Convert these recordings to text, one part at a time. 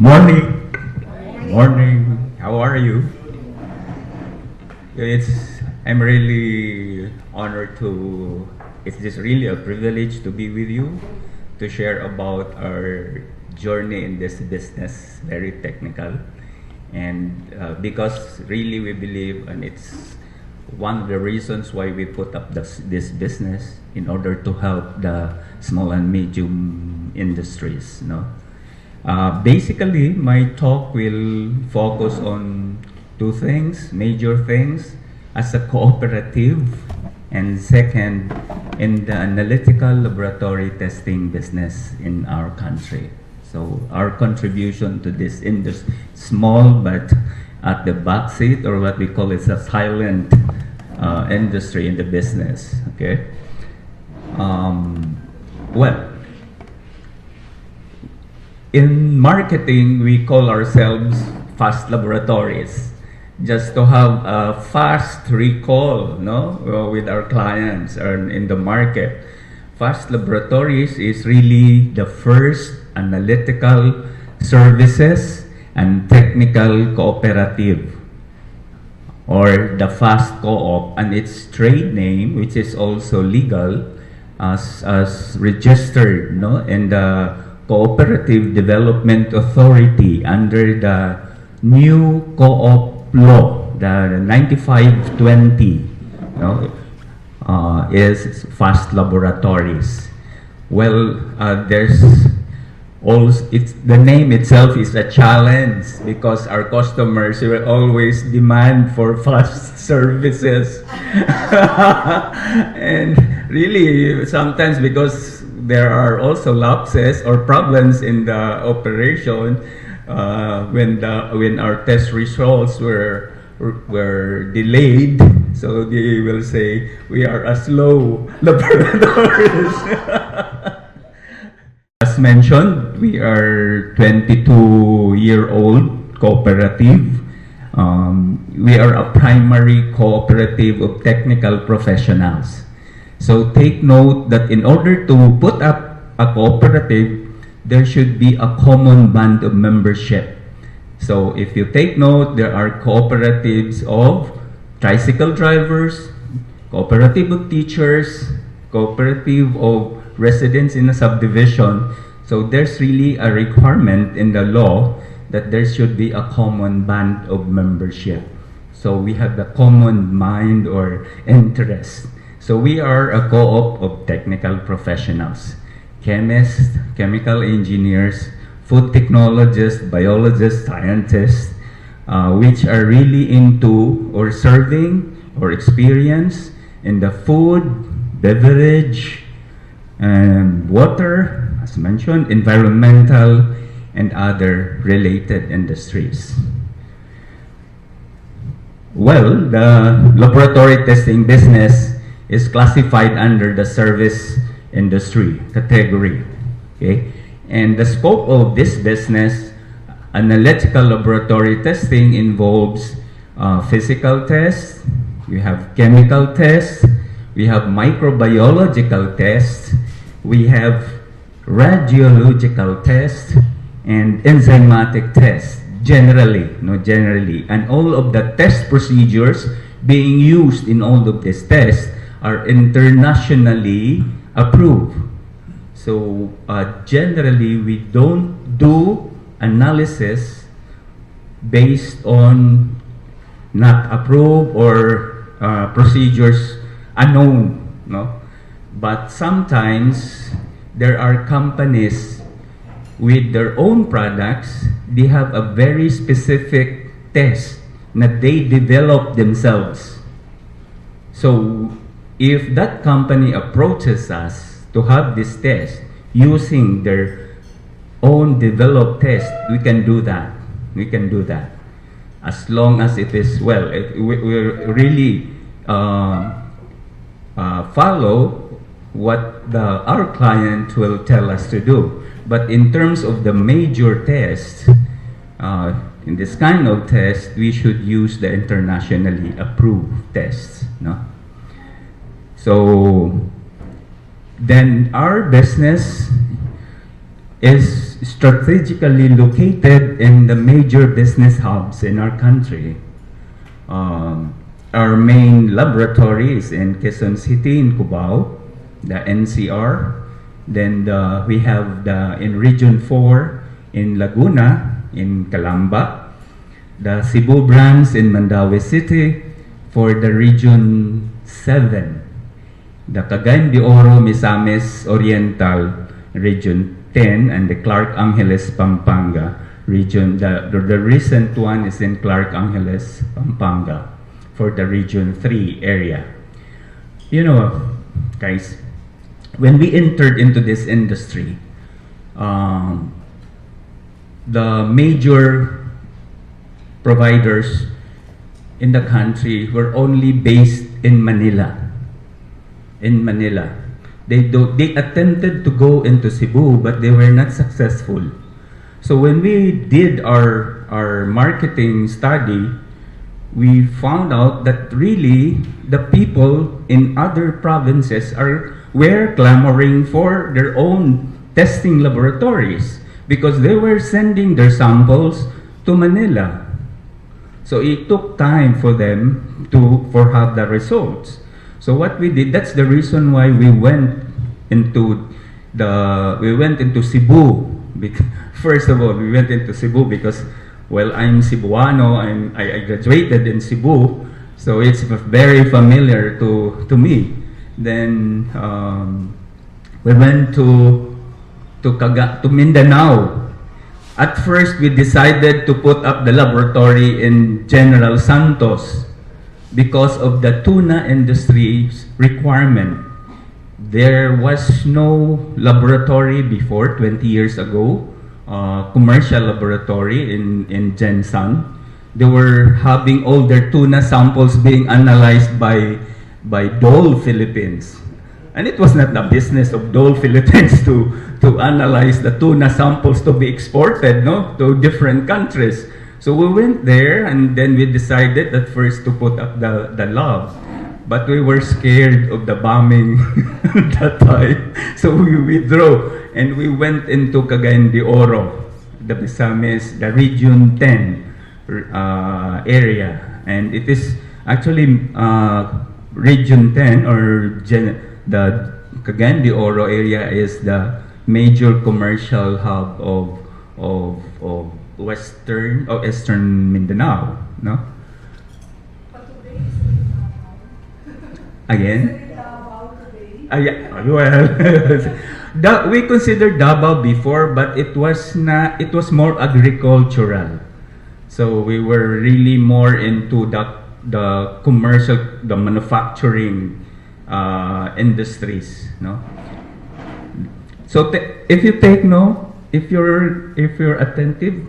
Morning. Morning. How are you? I'm really honored to, it's just really a privilege to be with you to share about our journey in this business, very technical. And because really we believe, and it's one of the reasons why we put up this business in order to help the small and medium industries. Basically, my talk will focus on two things, major things, as a cooperative, and second, in the analytical laboratory testing business in our country. So our contribution to this industry, small but at the backseat, or what we call it, a silent industry in the business. Okay. Well, in marketing, we call ourselves fast laboratories, just to have a fast recall, with our clients and in the market. Fast Laboratories is really the first analytical services and technical cooperative, or the Fast Co-op, and its trade name, which is also legal, as registered in the Cooperative Development Authority under the new co-op law, the 9520, is Fast Laboratories. Well, there's also, the name itself is a challenge because our customers will always demand for fast services. And really, sometimes because there are also lapses or problems in the operation, when our test results were delayed, so they will say we are a slow laboratories. As mentioned, we are 22-year-old cooperative. We are a primary cooperative of technical professionals. So take note that in order to put up a cooperative, there should be a common band of membership. So if you take note, there are cooperatives of tricycle drivers, cooperative of teachers, cooperative of residents in a subdivision. So there's really a requirement in the law that there should be a common band of membership. So we have the common mind or interest. So we are a co-op of technical professionals, chemists, chemical engineers, food technologists, biologists, scientists, which are really into or serving or experience in the food, beverage, and water, as mentioned, environmental, and other related industries. Well, the laboratory testing business is classified under the service industry category. Okay? And the scope of this business, analytical laboratory testing, involves physical tests, we have chemical tests, we have microbiological tests, we have radiological tests, and enzymatic tests, generally, and all of the test procedures being used in all of these tests are internationally approved. So generally, we don't do analysis based on not approved or procedures unknown, But sometimes there are companies with their own products. They have a very specific test that they develop themselves. So if that company approaches us to have this test using their own developed test, we can do that. We can do that. As long as it is, we really follow what our client will tell us to do. But in terms of the major test, in this kind of test, we should use the internationally approved tests. So then our business is strategically located in the major business hubs in our country. Our main laboratory is in Quezon City, in Cubao, the NCR. Then we have in Region 4 in Laguna, in Calamba. The Cebu branch in Mandaue City for the Region 7. The Cagayan de Oro, Misamis Oriental, Region 10, and the Clark Angeles, Pampanga region. The recent one is in Clark Angeles, Pampanga for the Region 3 area. You know, guys, when we entered into this industry, the major providers in the country were only based in Manila. In Manila. They attempted to go into Cebu, but they were not successful. So when we did our marketing study, we found out that really the people in other provinces were clamoring for their own testing laboratories because they were sending their samples to Manila. So it took time for them to have the results. So what we did, that's the reason why we went into Cebu. First of all, we went into Cebu because, well, I'm Cebuano. I graduated in Cebu, so it's very familiar to me. Then we went to Mindanao. At first, we decided to put up the laboratory in General Santos because of the tuna industry's requirement. There was no laboratory before, 20 years ago, commercial laboratory in Gensan. They were having all their tuna samples being analyzed by Dole Philippines. And it was not the business of Dole Philippines to analyze the tuna samples to be exported to different countries. So we went there, and then we decided at first to put up the lab. But we were scared of the bombing at that time. So we withdrew, and we went into Cagayan de Oro, the Misamis, the Region 10 area. And it is actually Region 10, or the Cagayan de Oro area is the major commercial hub of Eastern Mindanao, no? But today is in Davao. Again? Is it Davao today? Yeah, well, we considered Davao before, but it was more agricultural. So we were really more into the commercial, the manufacturing industries, no? So if you take note, if you're attentive,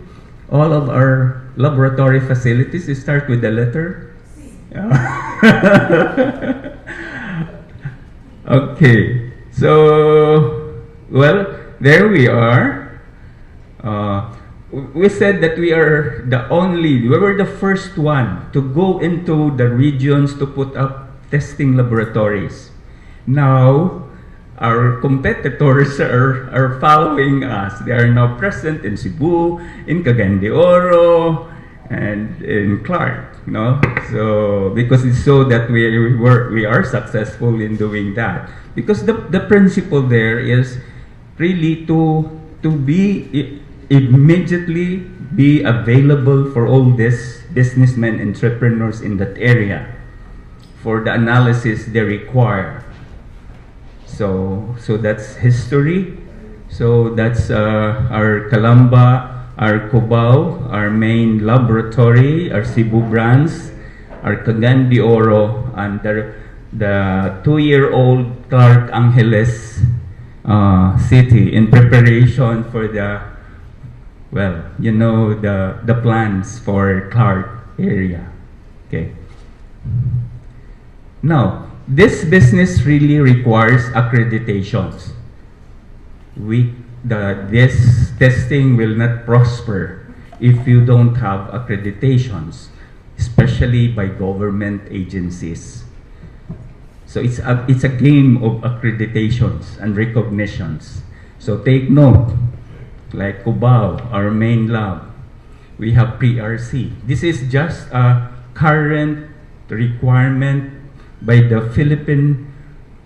all of our laboratory facilities start with the letter C. Okay, so well, there we are. We said that we were the first one to go into the regions to put up testing laboratories. Now, our competitors are following us. They are now present in Cebu, in Cagayan de Oro, and in Clark. So because it's so that we are successful in doing that. Because the principle there is really to be immediately be available for all these businessmen, entrepreneurs in that area for the analysis they require. So that's history. So that's our Calamba, our Cubao, our main laboratory, our Cebu branch, our Cagayan de Oro, and the 2-year-old Clark Angeles city in preparation for the plans for Clark area. Okay. Now, this business really requires accreditations. This testing will not prosper if you don't have accreditations, especially by government agencies. So it's a game of accreditations and recognitions. So take note. like Cubao, our main lab. We have PRC. This is just a current requirement by the Philippine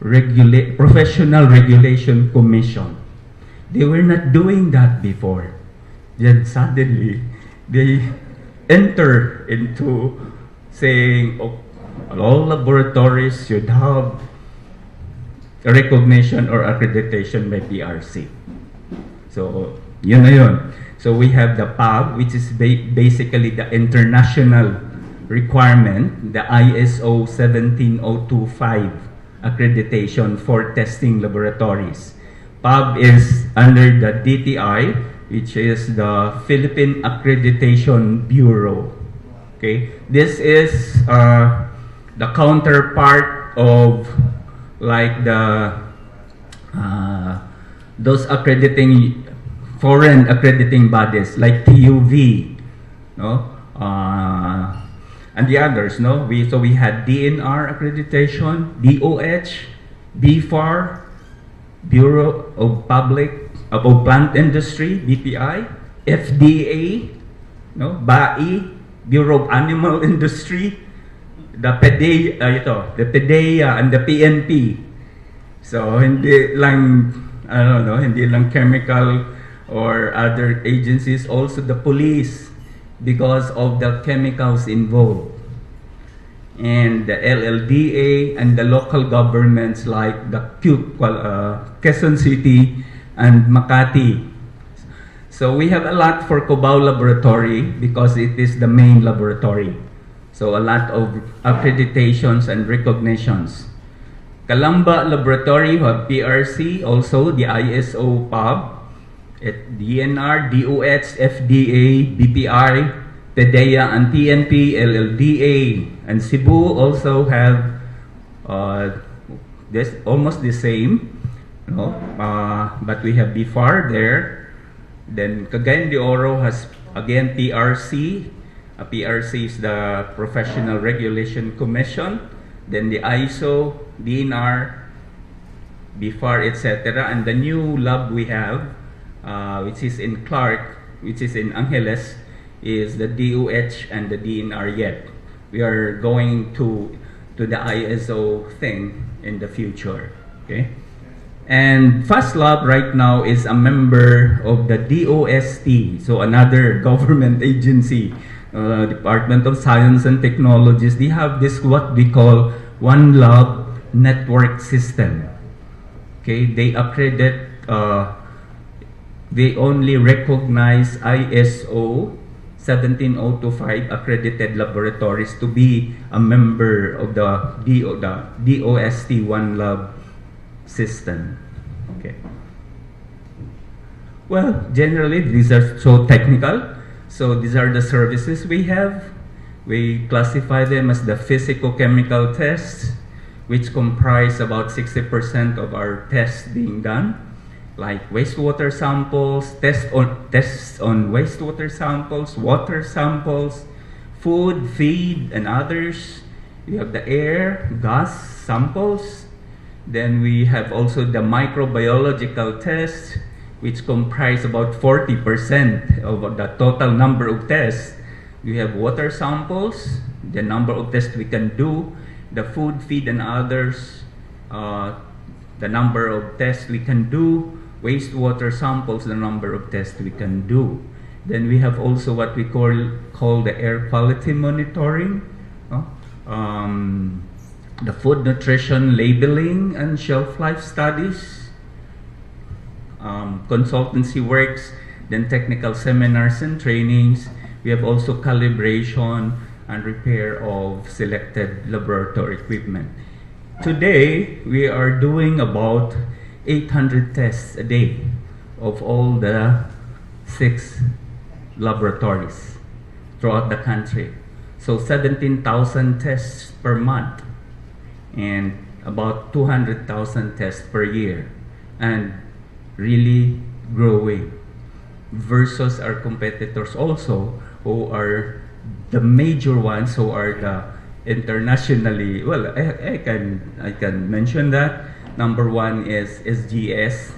Professional Regulation Commission. They were not doing that before. Then suddenly, they enter into saying, oh, all laboratories should have a recognition or accreditation by PRC. So, yun na yun. So we have the PAB, which is basically the international requirement, the ISO 17025 accreditation for testing laboratories. PAB is under the DTI, which is the Philippine Accreditation Bureau. Okay, this is the counterpart of like the those accrediting foreign accrediting bodies like TUV, no, and the others, no. So we had DNR accreditation, DOH, BFAR, Bureau of Plant Industry, BPI, FDA, no, BAI, Bureau of Animal Industry, the PDEA and the PNP. So hindi lang hindi lang chemical or other agencies, also the police, because of the chemicals involved, and the LLDA and the local governments like the Quezon City and Makati. So we have a lot for Cubao Laboratory because it is the main laboratory. So a lot of accreditations and recognitions. Calamba Laboratory, you have PRC, also the ISO PAB, DNR, DOH, FDA, BPI, PDEA, and TNP, LLDA. And Cebu also have this almost the same, but we have BFAR there. Then Cagayan de Oro has again PRC. PRC is the Professional Regulation Commission. Then the ISO, DNR, BFAR, etc. And the new lab we have, which is in Clark, which is in Angeles, is the DOH and the DNR yet. We are going to the ISO thing in the future. Okay. And FastLab right now is a member of the DOST, so another government agency, Department of Science and Technologies. They have this what we call One Lab Network System. Okay, they accredit, they only recognize ISO 17025 accredited laboratories to be a member of the DOST One Lab system. Okay. Well, generally these are so technical. So these are the services we have. We classify them as the physico-chemical tests, which comprise about 60% of our tests being done, like wastewater samples, tests on wastewater samples, water samples, food, feed, and others. We have the air, gas samples. Then we have also the microbiological tests, which comprise about 40% of the total number of tests. We have water samples, the number of tests we can do, the food, feed, and others, the number of tests we can do, wastewater samples, the number of tests we can do. Then we have also what we call the air quality monitoring, the food nutrition labeling and shelf life studies, consultancy works, then technical seminars and trainings. We have also calibration and repair of selected laboratory equipment. Today, we are doing about 800 tests a day of all the 6 laboratories throughout the country. So 17,000 tests per month and about 200,000 tests per year, and really growing versus our competitors also, who are the major ones, who are the internationally, well, I can mention that. Number 1 is SGS,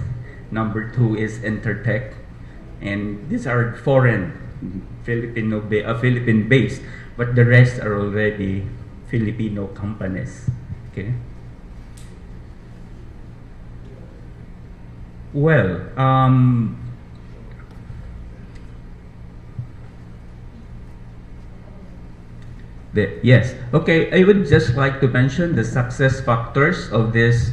number 2 is Intertech, and these are foreign, Philippine-based, but the rest are already Filipino companies. Okay. Well, yes. Okay, I would just like to mention the success factors of this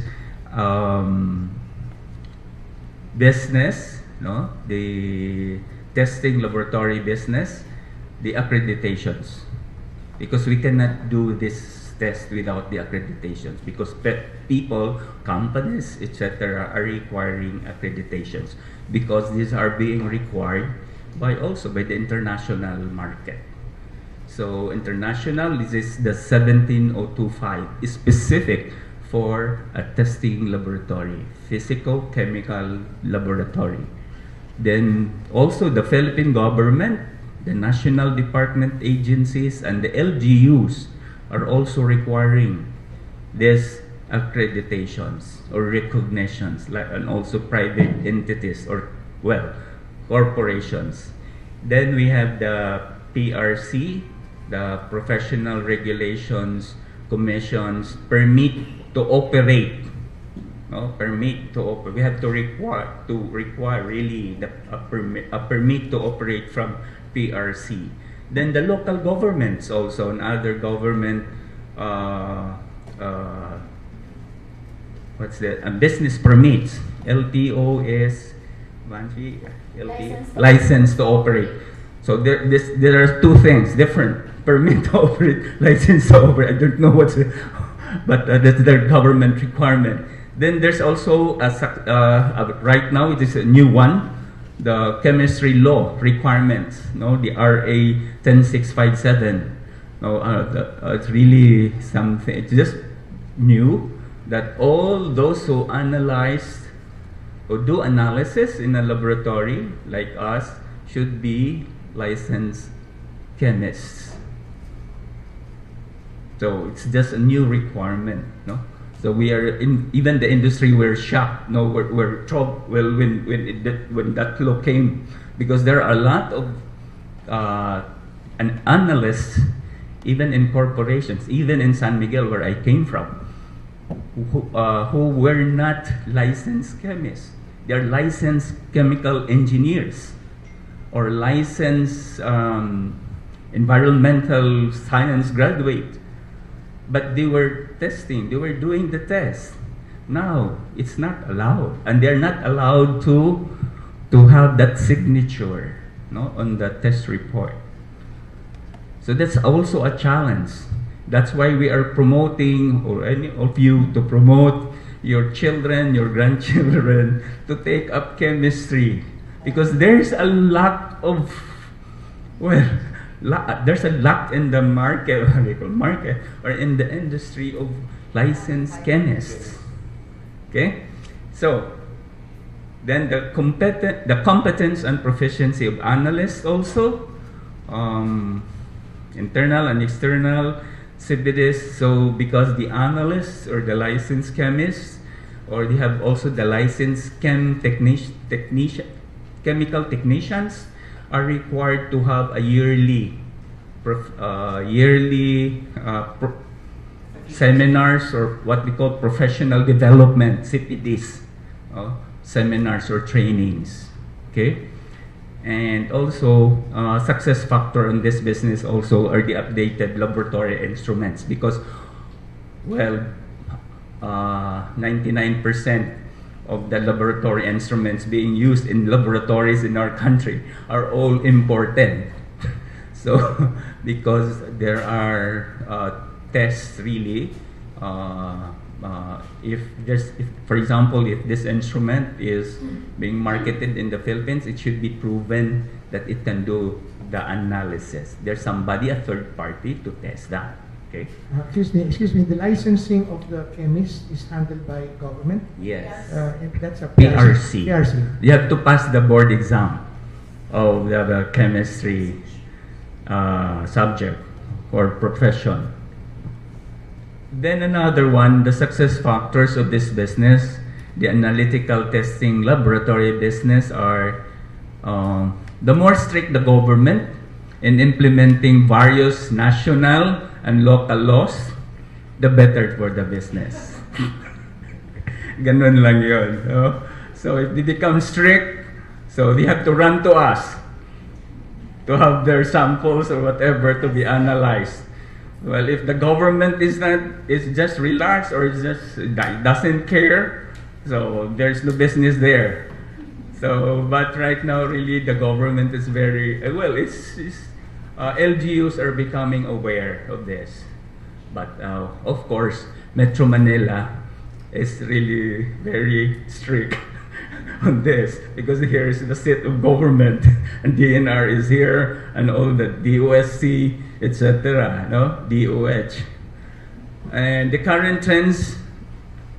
business, no, the testing laboratory business, the accreditations, because we cannot do this test without the accreditations, because people, companies, etc. are requiring accreditations, because these are being required by the international market. So international, this is the 17025, is specific for a testing laboratory, physical chemical laboratory. Then also the Philippine government, the national department agencies, and the LGUs are also requiring these accreditations or recognitions, and also private entities or, well, corporations. Then we have the PRC, the Professional Regulations Commission's permit to operate. No, permit to operate. We have to require really a permit to operate from PRC. Then the local governments also and other government business permits. LTO is license to operate. So there are two things different: permit to operate, license to operate. I don't know what's it, but that's the government requirement. Then there's also right now it is a new one, the chemistry law requirements. No, the RA 10657. No, it's really something. It's just new that all those who analyze or do analysis in a laboratory like us should be licensed chemists. So it's just a new requirement, no? So we are even the industry were shocked. No, we're troubled. Well, when that law came, because there are a lot of analysts, even in corporations, even in San Miguel, where I came from, who were not licensed chemists. They are licensed chemical engineers or licensed environmental science graduate. But they were testing, they were doing the test. Now, it's not allowed. And they're not allowed to have that signature, no, on the test report. So that's also a challenge. That's why we are promoting, or any of you to promote your children, your grandchildren to take up chemistry. Because there's a lot of, there's a lot in the market, or in the industry of licensed chemists. Okay? So, then the competence and proficiency of analysts also, internal and external CBDs. So, because the analysts or the licensed chemists, or they have also the licensed chemical technicians, are required to have a yearly seminars, or what we call professional development, CPDs, seminars or trainings. Okay, and also success factor in this business also are the updated laboratory instruments, because 99% of the laboratory instruments being used in laboratories in our country are all imported. So, because there are tests really, for example, if this instrument is being marketed in the Philippines, it should be proven that it can do the analysis. There's somebody, a third party, to test that. Okay. Excuse me. The licensing of the chemist is handled by government. Yes. That's a PRC. PRC. You have to pass the board exam of the chemistry subject or profession. Then another one, the success factors of this business, the analytical testing laboratory business, are the more strict the government in implementing various national and local laws, the better for the business. Ganun lang yun. No? So if they become strict, so they have to run to us to have their samples or whatever to be analyzed. Well, if the government is just relaxed or doesn't care, so there's no business there. So, but right now, really, the government is very LGUs are becoming aware of this. But of course, Metro Manila is really very strict on this because here is the seat of government and DNR is here and all the DOSC, etc. No, DOH. And the current trends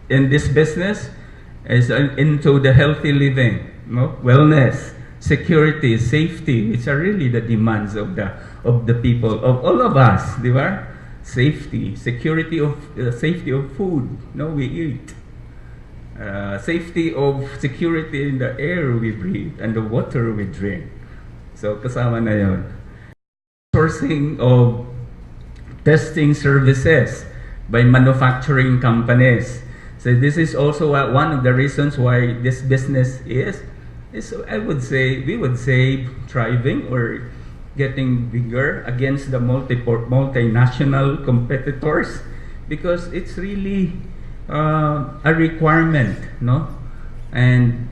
in this business is into the healthy living, no? Wellness, security, safety, which are really the demands of the people, of all of us, di ba? Safety, security of safety of food, no, we eat. Safety of security in the air we breathe and the water we drink. So kasama na yun. Sourcing of testing services by manufacturing companies. So this is also one of the reasons why this business is we would say thriving or getting bigger against the multinational competitors because it's really a requirement, no? And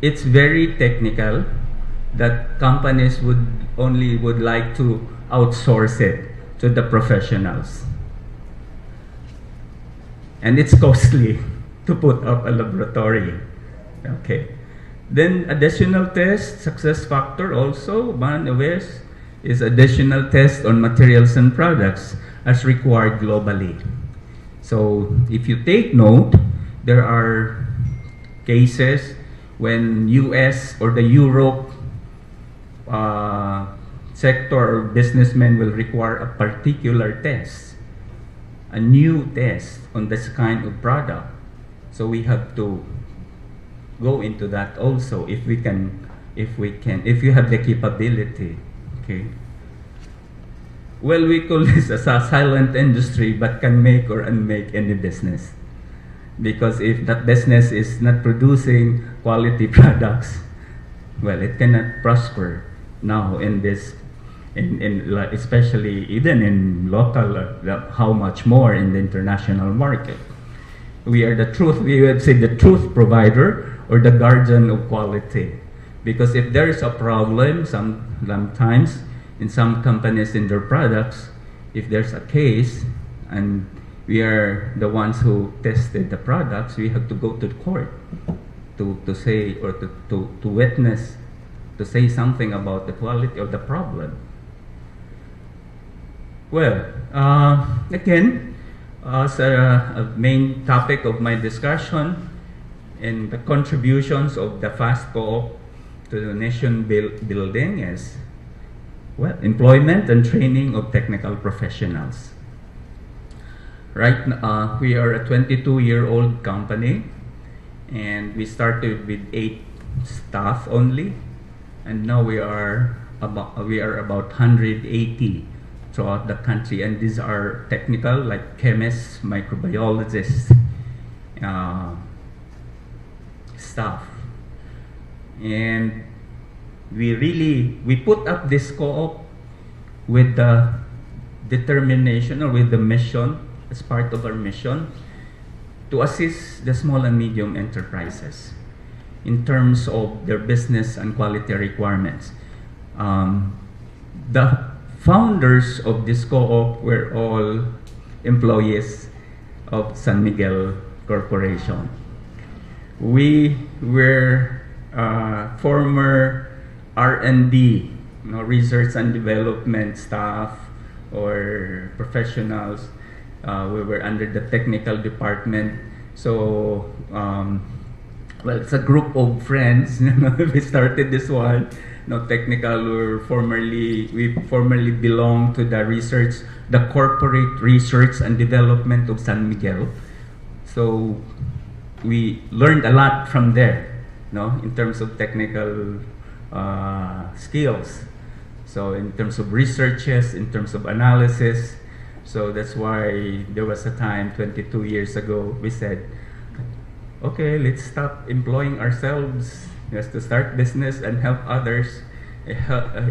it's very technical that companies would like to outsource it to the professionals. And it's costly to put up a laboratory. Okay. Then additional test, success factor also, one of which is additional test on materials and products as required globally. So if you take note, there are cases when US or the Europe sector or businessmen will require a particular test, a new test on this kind of product. So we have to go into that also if you have the capability. Okay. Well, we call this a silent industry, but can make or unmake any business. Because if that business is not producing quality products, well, it cannot prosper now in this, especially even in local, how much more in the international market. We are we would say the truth provider or the guardian of quality. Because if there is a problem, sometimes in some companies in their products, if there's a case and we are the ones who tested the products, we have to go to court to say or to witness, to say something about the quality of the problem. Well, again, as a main topic of my discussion in the contributions of the FAST Co-op to the nation building is, well, employment and training of technical professionals. Right now, we are a 22-year-old company, and we started with 8 staff only, and now we are about 180 throughout the country, and these are technical, like chemists, microbiologists, staff. And we put up this co-op with the determination or with the mission, as part of our mission, to assist the small and medium enterprises in terms of their business and quality requirements. The founders of this co-op were all employees of San Miguel Corporation. We were former R&D, research and development staff or professionals. We were under the technical department. So, well, it's a group of friends. We started this one. Technical. We formerly belonged to the corporate research and development of San Miguel. So we learned a lot from there, in terms of technical skills. So in terms of researches, in terms of analysis, so that's why there was a time 22 years ago we said, okay, let's stop employing ourselves just to start business and help others,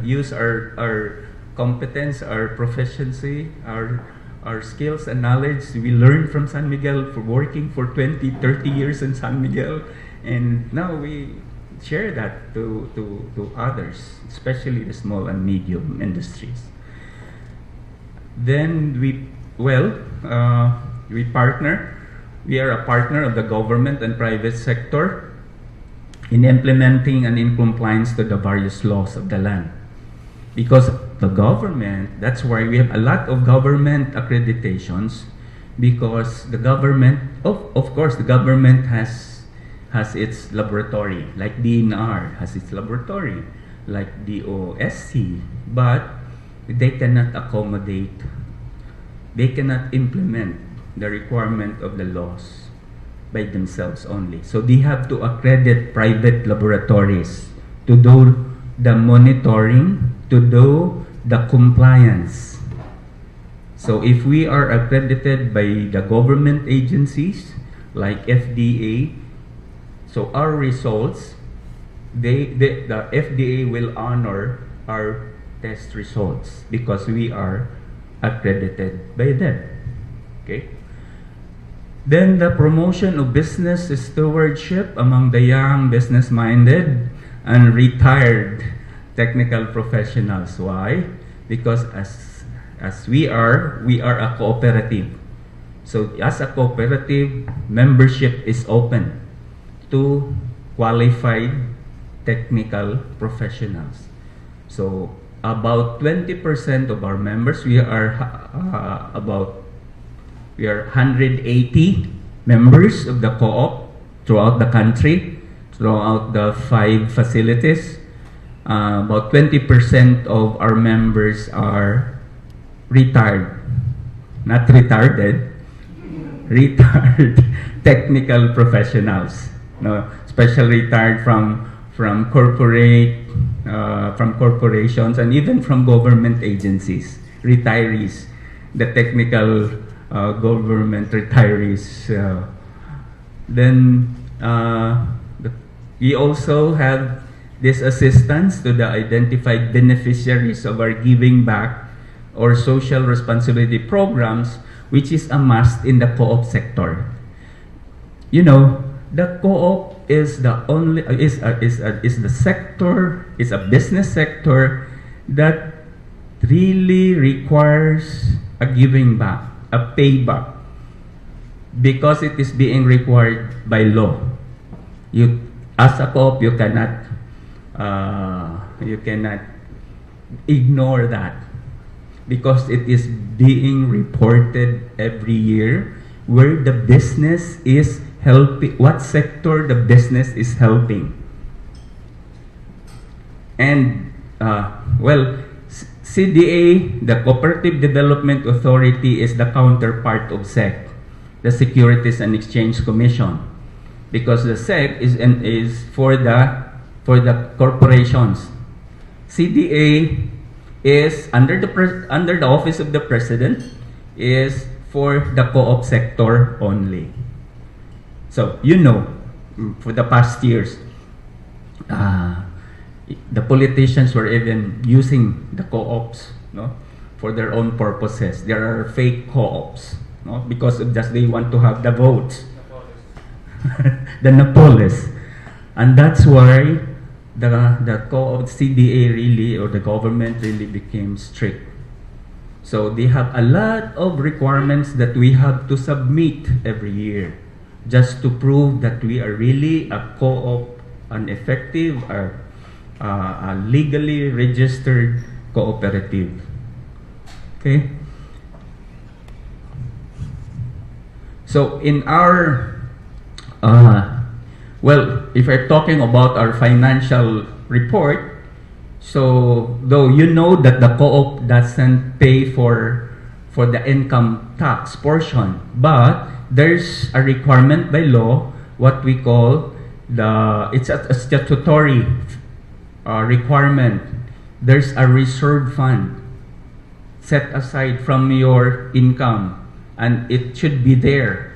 use our competence, our proficiency, our skills and knowledge we learned from San Miguel for working for 20, 30 years in San Miguel, and now we share that to others, especially the small and medium industries. Then we partner. We are a partner of the government and private sector in implementing and in compliance to the various laws of the land. Because the government, that's why we have a lot of government accreditations, because the government, of course, the government has its laboratory, like DNR has its laboratory, like DOSC, but they cannot accommodate, they cannot implement the requirement of the laws by themselves only. So they have to accredit private laboratories to do the monitoring, to do the compliance. So if we are accredited by the government agencies like FDA, so our results, the FDA will honor our test results because we are accredited by them. Okay. Then the promotion of business stewardship among the young, business-minded, and retired technical professionals. Why? Because as we are a cooperative. So as a cooperative, membership is open to qualified technical professionals. So about 20% of our members, we are 180 members of the co-op throughout the country, throughout the 5 facilities. About 20% of our members are retired, not retarded, retired technical professionals. No, especially retired from corporations and even from government agencies, retirees, the technical government retirees. We also have this assistance to the identified beneficiaries of our giving back or social responsibility programs, which is a must in the co-op sector. You know, the co-op is the only is the sector, is a business sector that really requires a giving back, a payback, because it is being required by law. You, as a co-op, you cannot ignore that, because it is being reported every year where the business is helping, what sector the business is helping. And CDA, the Cooperative Development Authority, is the counterpart of SEC, the Securities and Exchange Commission, because the SEC is for the corporations. CDA is under the Office of the President, is for the co-op sector only. So you know, for the past years, the politicians were even using the co-ops, no, for their own purposes. There are fake co-ops, no, because of just they want to have the votes, the Napoles, and that's why the co-op CDA really, or the government really, became strict. So they have a lot of requirements that we have to submit every year, just to prove that we are really a co-op, an effective, a legally registered cooperative. Okay. So in our if we're talking about our financial report, so though you know that the co-op doesn't pay for the income tax portion, but there's a requirement by law, what we call it's a statutory requirement. There's a reserve fund set aside from your income, and it should be there.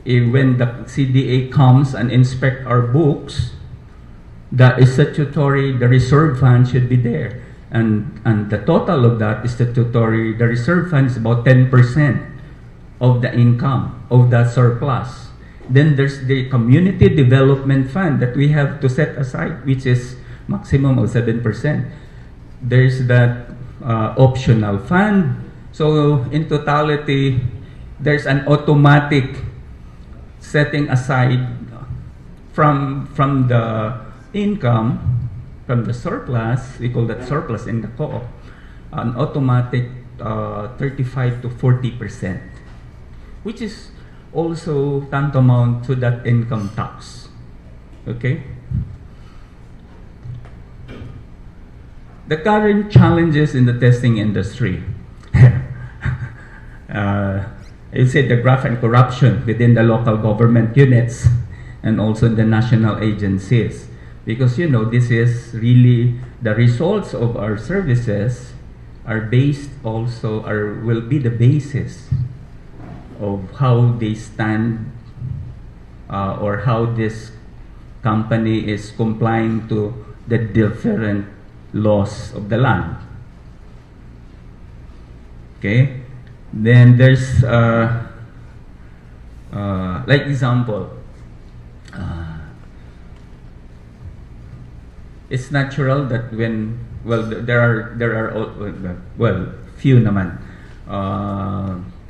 When the CDA comes and inspect our books, the reserve fund should be there. And the total of that statutory, the reserve fund is about 10% of the income, of the surplus. Then there's the community development fund that we have to set aside, which is maximum of 7%. There's that optional fund. So in totality, there's an automatic setting aside from the income, from the surplus, we call that surplus in the co-op, an automatic 35 to 40%, which is also tantamount to that income tax. Okay? The current challenges in the testing industry. You say the graft and corruption within the local government units and also in the national agencies. Because this is really the results of our services are based also, will be the basis of how they stand or how this company is complying to the different laws of the land. Okay? Then there's, like example, it's natural that when, there are few naman.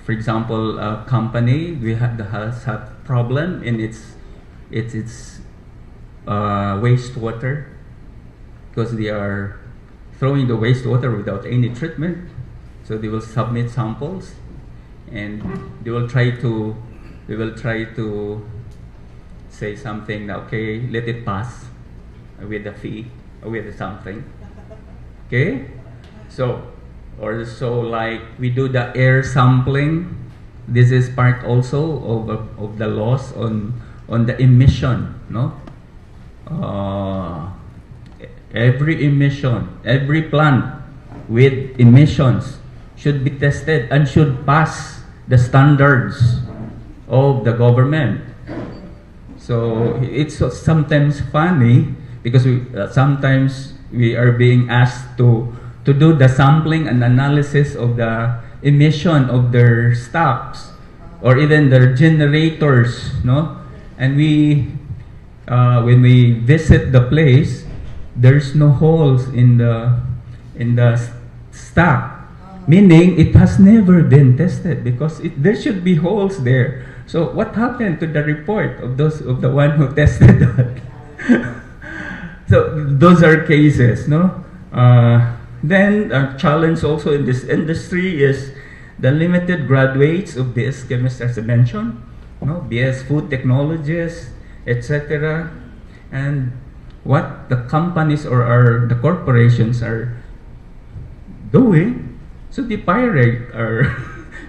For example, a company has had problem in its wastewater, because they are throwing the wastewater without any treatment. So they will submit samples, and they will try to say something that, okay, let it pass with a fee or with something. Okay, so like we do the air sampling. This is part also of the laws on the emission. No, every emission, every plant with emissions should be tested and should pass the standards of the government. So it's sometimes funny because sometimes we are being asked to do the sampling and analysis of the emission of their stocks or even their generators, no? And when we visit the place, there's no holes in the stock. Meaning it has never been tested because there should be holes there. So what happened to the report of the one who tested that? So those are cases, no? Then a challenge also in this industry is the limited graduates of BS chemists, as I mentioned, no? BS food technologists, etc. And what the companies or the corporations are doing. So the pirate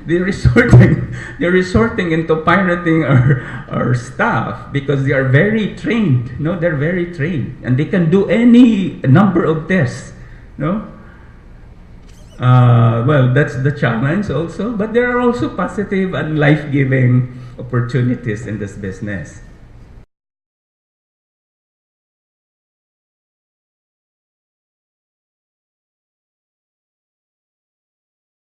they're resorting into pirating our staff because they are very trained. No, they're very trained and they can do any number of tests. No. Well, that's the challenge also, but there are also positive and life-giving opportunities in this business.